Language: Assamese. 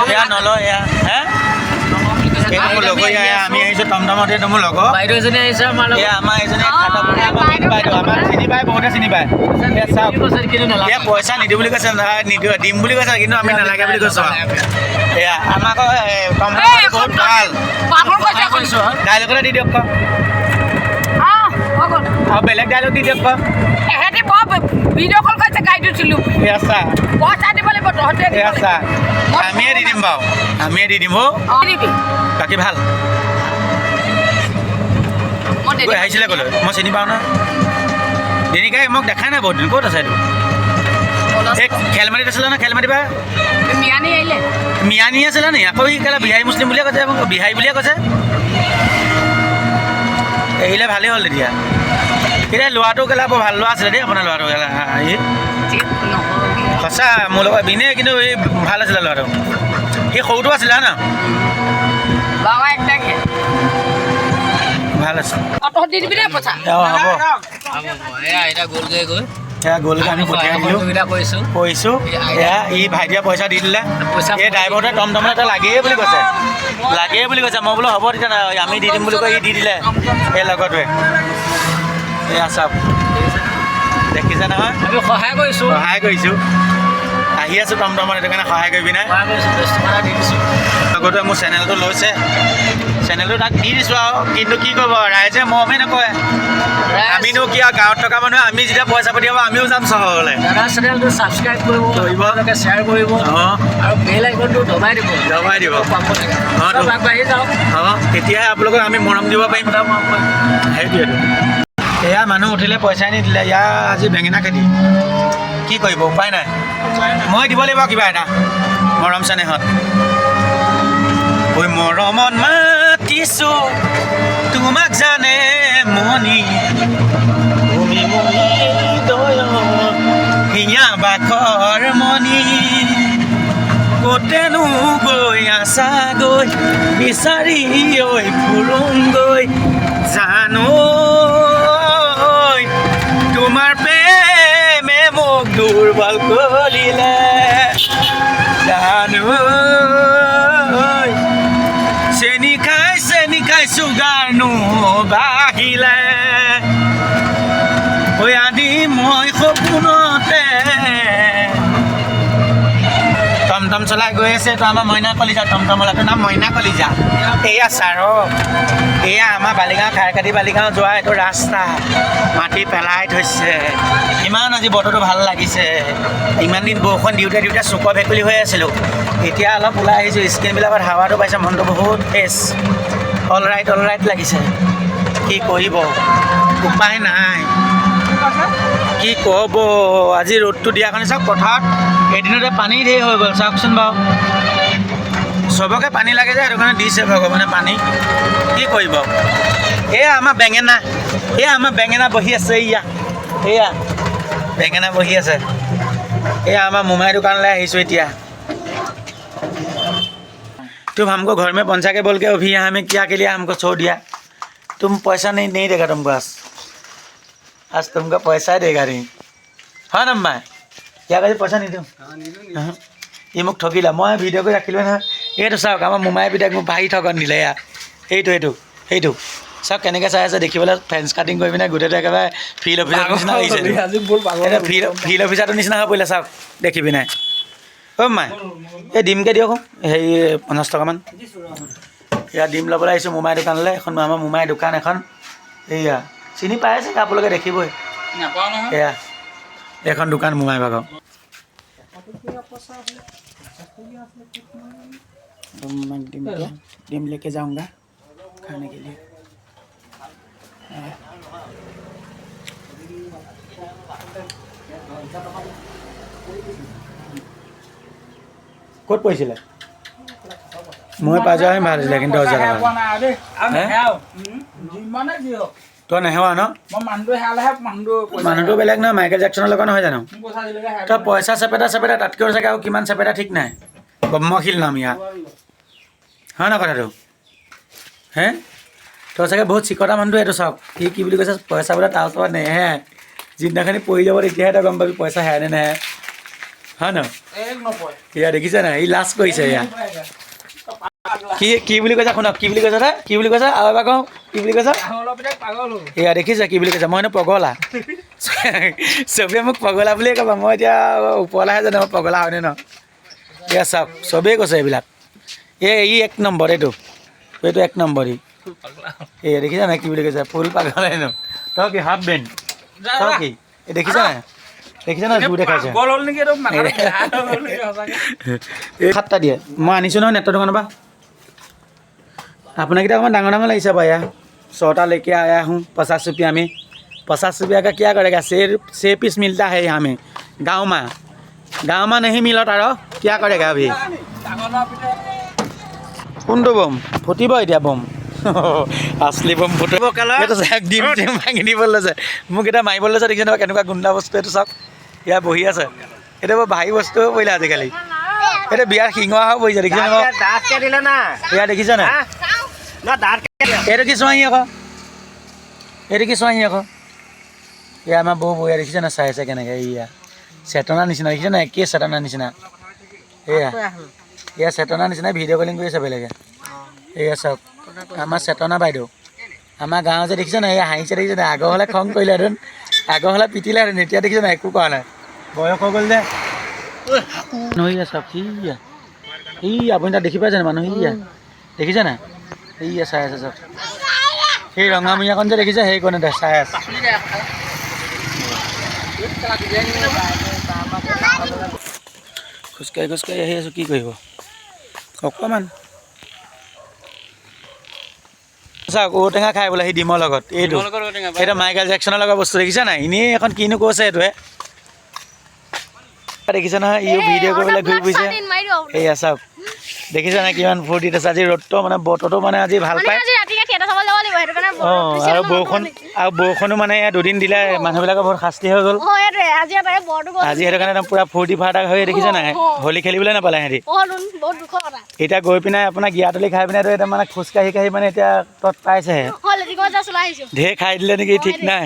এয়া নলয় এয়া হে এইটো মোৰ লগৰ এয়া আমি আহিছোঁ টমটমতে এইটো মোৰ লগৰ বাইদেউ এজনী আহিছে আমাৰ লগত এয়া আমাৰ এজনী খাতা পঢ়া বাইদেউ আমাক চিনি পায় বহুতে চিনি পায় এয়া চাওক এয়া পইচা নিদিওঁ বুলি কৈছে নিদিওঁ দিম বুলি কৈছে কিন্তু আমি নালাগে বুলি কৈছোঁ এয়া আমাক টমটম বহুত ভাল ডাইলগ এটা দি দিয়ক আৰু বেলেগ ডাইলগ দি দিয়ক এহেঁতি বৰ ভিডিঅ' কল কৰিছে গাড়ী দিছিলোঁ এয়া চা পইচা দিব লাগিব তহঁতে এয়া চা আমিয়ে দি দিম বাৰু আমিয়ে দি দিম দিবি বাকী ভাল গৈ আহিছিলে ক'লৈ মই চিনি পাওঁ ন দেনিকাই মোক দেখাই নাই বহুত দিন ক'ত আছে এইটো এই খেলমাটিত আছিলে ন খেলমাটিৰ মিয়ানি আহিলে মিয়ানি আছিলে নি আকৌ সি কেলা বিহাৰী মুছলিম বুলিয়ে কৈছে বিহাৰী বুলিয়ে কৈছে এৰিলে ভালেই হ'ল তেতিয়া এতিয়া ল'ৰাটো কেলা বৰ ভাল ল'ৰা আছিলে দেই আপোনাৰ ল'ৰাটো কেলা সঁচা মোৰ লগত বিনে কিন্তু এই ভাল আছিলে ল'ৰাটো সি সৰুটো আছিলে ন ভাল আছে দি দিবি দেই পইচা অঁ হ'ব এতিয়া গ'লগৈ গৈ এয়া গ'লগৈ আমি পঠিয়াই দিলোঁ কৈছোঁ এয়া ই ভাইটিয়ে পইচা দি দিলে এই ড্ৰাইভাৰটোৱে টমটমত এটা লাগেই বুলি কৈছে মই বোলো হ'ব তেতিয়া আমি দি দিম বুলি কৈ ই দি দিলে এই লগৰটোৱে এয়া চাওক দেখিছে নহয় আমি সহায় কৰিছোঁ আহি আছোঁ টমটমত সেইটো কাৰণে সহায় কৰিবি নাই লগৰটোৱে মোৰ চেনেলটো লৈছে চেনেলটো তাক দি দিছোঁ আৰু কিন্তু কি কৰিব ৰাইজে মৰমেই নকৰে আমিনো কি আৰু গাঁৱত থকা মানুহে আমি যেতিয়া পইচা পঠিয়াব আমিও যাম চহৰলৈ দাদা চেনেলটো ছাবস্ক্ৰাইব কৰিব শ্বেয়াৰ কৰিব আৰু বেল আইকনটো দবাই দিব আগবাঢ়ি যাওক তেতিয়াহে আপোনালোকক আমি মৰম দিব পাৰিম সেইটোৱেতো এয়া মানুহ উঠিলে পইচাই নিদিলে ইয়াৰ আজি বেঙেনা খেতি কি কৰিব উপায় নাই মই দিব লাগিব কিবা এটা মৰম চেনেহত ঐ মৰমত মাতিছোঁ তোমাক জানে মনি ভূমি মনি দয় হিয়া বাখৰ মনি ক'তেনো গৈ আছা গৈ বিচাৰি ঐ ফুৰোংগৈ জানো তোমাৰ প্ৰেমে মোক দুৰ্বল কৰিলে জানো চেনি খাই চুগাৰ নো বাঢ়িলে ঐ আদি মই সপোনতে টমটম চলাই গৈ আছে তো আমাৰ মইনা কলিজা টমটমলাটোৰ নাম মইনা কলিজা এয়া চাৰক এয়া আমাৰ বালিগাঁও খাৰকাটি বালিগাঁও যোৱা এইটো ৰাস্তা মাটি পেলাই থৈছে ইমান আজি বতৰটো ভাল লাগিছে ইমান দিন বৰষুণ দিওঁতে চুকৰ ভেকুলি হৈ আছিলোঁ এতিয়া অলপ ওলাই আহিছোঁ স্কিনবিলাকত হাৱাটো পাইছে মনটো বহুত ফ্ৰেছ অল ৰাইট লাগিছে কি কৰিব উপায় নাই কি ক'ব আজি ৰ'দটো দিয়াৰ কাৰণে চাওক পথাৰত এদিনতে পানী ধেৰ হৈ গ'ল চাওকচোন বাৰু চবকে পানী লাগে যে সেইটো কাৰণে দিছে ভগৱানে পানী কি কৰিব এয়া আমাৰ বেঙেনা বহি আছে এয়া বেঙেনা বহি আছে এয়া আমাৰ মোমাই দোকানলৈ আহিছোঁ এতিয়া तुम हमको घर में पहुंचा के बोल के अभी यहाँ हमें क्या के लिए हमको छोड़ दिया तुम पैसा नहीं देगा तुमको आज तुमको पैसा देगा नहीं हाँ ना मैं क्या कहे पैसा नहीं दूँ ये मुख ठगिला मैं भिडिओ को राखिलो ना ये तो चाওক आम मोमाई पिताक मोक भाई ठगन दिले या সেইটো চাওক কেনেকৈ চাই আছে দেখিবলৈ ফেন্স কাটিং কৰি পিনে গোটেইটো একেবাৰে ফিল্ড অফিচাৰ নিচিনা হৈছে ফিল্ড অফিচাৰটোৰ নিচিনা হৈ পৰিলে চাওক দেখিবি নাই অ' মাই এই ডিমকৈ দিয়ক হেৰি 50 টকামান এয়া ডিম ল'বলৈ আহিছোঁ মোমাই দোকানলৈ এখন আমাৰ মোমাই দোকান এখন এয়া চিনি পাই আছে আপোনালোকে দেখিবই এয়া এখন দোকান মোমাই ভাগৰ ডিম लेके जाऊंगा खाने के लिए ক'ত পৰিছিলে মই পাই যোৱাহে ভাল আছিলে কিন্তু 1000 তই নেহেৱা ন মানুহটো বেলেগ নহয় মাইকেল জেকচনৰ লগত নহয় জানো তই পইচা চেপেটা তাতকৈ চাগে আৰু কিমান চেপেটা ঠিক নাই ব্ৰহ্মশীল নাম ইয়াৰ হয় না কথাটো হে তই চাগে বহুত চিকটা মানুহটো এইটো চাওক সি কি বুলি কৈছে পইচা বোলে তাৰ ওচৰত নেহে যিদিনাখনি পৰি যাব তেতিয়াহে তই গম পাবি পইচা হেৰাই নে নেহে হয় ন এয়া দেখিছা নাই ই লাষ্ট কৰিছে এয়া কি বুলি কৈছা শুনক কি বুলি কৈছা দা কি বুলি কৈছা আৰু এবাৰ কওঁ কি বুলি কৈছা এয়া দেখিছা কি বুলি কৈছা মই এনে পগলা চবেই মোক পগলা বুলিয়ে ক'বা মই এতিয়া ওপৰলাহে জানো মই পগলা হয়নে ন এয়া চাওক চবেই কৈছে এইবিলাক ই 1 নম্বৰ এইটো এক নম্বৰ এয়া দেখিছা নাই কি বুলি কৈছা ফুল পাগল হেনো তই কি হাফ বেণ্ড তই কি এই দেখিছা নাই না জোৰ দেখাইছে এই 7টা দিয়ে মই আনিছোঁ নহয় নেটৰ দোকানৰ পৰা আপোনাকেইটা অকণমান ডাঙৰ ডাঙৰ লাগিছে বাৰু এয়া 6टा लेके आया हूँ 50 रुपया में 50 रुपया का क्या करेगा 6 पीस मिलता है यहाँ में गाँव में नहीं मिला तारो क्या करेगा अभी কোনটো বম ফুটিব এতিয়া বম আছলি বম ফুটিব এইটো চাওক ডিম ডিম ভাঙি দিবলৈ লৈছে মোক এটা মাৰিবলৈ লৈছে দেখিছে নহয় কেনেকুৱা গুণ্ডা বস্তু এইটো চাওক ইয়াত বহি আছে এইটো বৰ ভাৰী বস্তু পৰিলে আজিকালি এইটো বিয়াৰ শিঙৰা হৈ পৰিছে দেখিছে নহয় এয়া দেখিছে নাই এইটো কি চোৱাহি আকৌ এয়া আমাৰ বৌ বৌয়া দেখিছে না চাই আছে কেনেকৈ এয়া চেতনা নিচিনা দেখিছে নাই একেই চেতনা নিচিনা এয়া চেতনা নিচিনা ভিডিঅ' কলিং কৰি আছে বেলেগে এয়া চাওক আমাৰ চেতনা বাইদেউ আমাৰ গাঁৱত যে দেখিছে নাই এয়া হাঁহিছে দেখিছে নাই আগৰ হ'লে খং কৰিলেহেঁতেন আগৰ হ'লে পিটিলেহেঁতেন এতিয়া দেখিছে নাই একো কৰা নাই বয়স হৈ গ'ল যে মানুহ চাওক আপুনি তাত দেখি পাইছে নাই মানুহ দেখিছে নাই এইয়া চাই আছে চাওক সেই ৰঙামূৰীয়াকণ যে দেখিছে সেইকণে চাই আছে খোজকাঢ়ি আহি আছোঁ কি কৰিব অকণমান চাওক ঔটেঙা খাই বোলে সি ডিমৰ লগত এইটো মাইকেল জেকচনৰ লগত বস্তু দেখিছে নাই এনেই এখন কিনো কৈছে এইটোৱে দেখিছে নহয় ই ভিডিঅ' কৰি পেলাই ঘূৰি ফুৰিছে এয়া চাওক দেখিছে নাই কিমান ফূৰ্তিত আছে আজি ৰ'দটো মানে বতৰটো মানে আজি ভাল পায় আৰু বৰষুণো মানে দুদিন দিলে মানুহবিলাকৰ বহুত শাস্তি হৈ গ'ল আজি সেইটো কাৰণে পূৰা ফূৰ্তি ফাৰ্তা হৈ দেখিছে নাই হোলী খেলিবলৈ নাপালে সিহঁতি এতিয়া গৈ পিনে আপোনাৰ গিয়াতলি খাই পিনে এতিয়া মানে খোজকাঢ়ি মানে এতিয়া তত পাইছেহে ঢেৰ খাই দিলে নেকি ঠিক নাই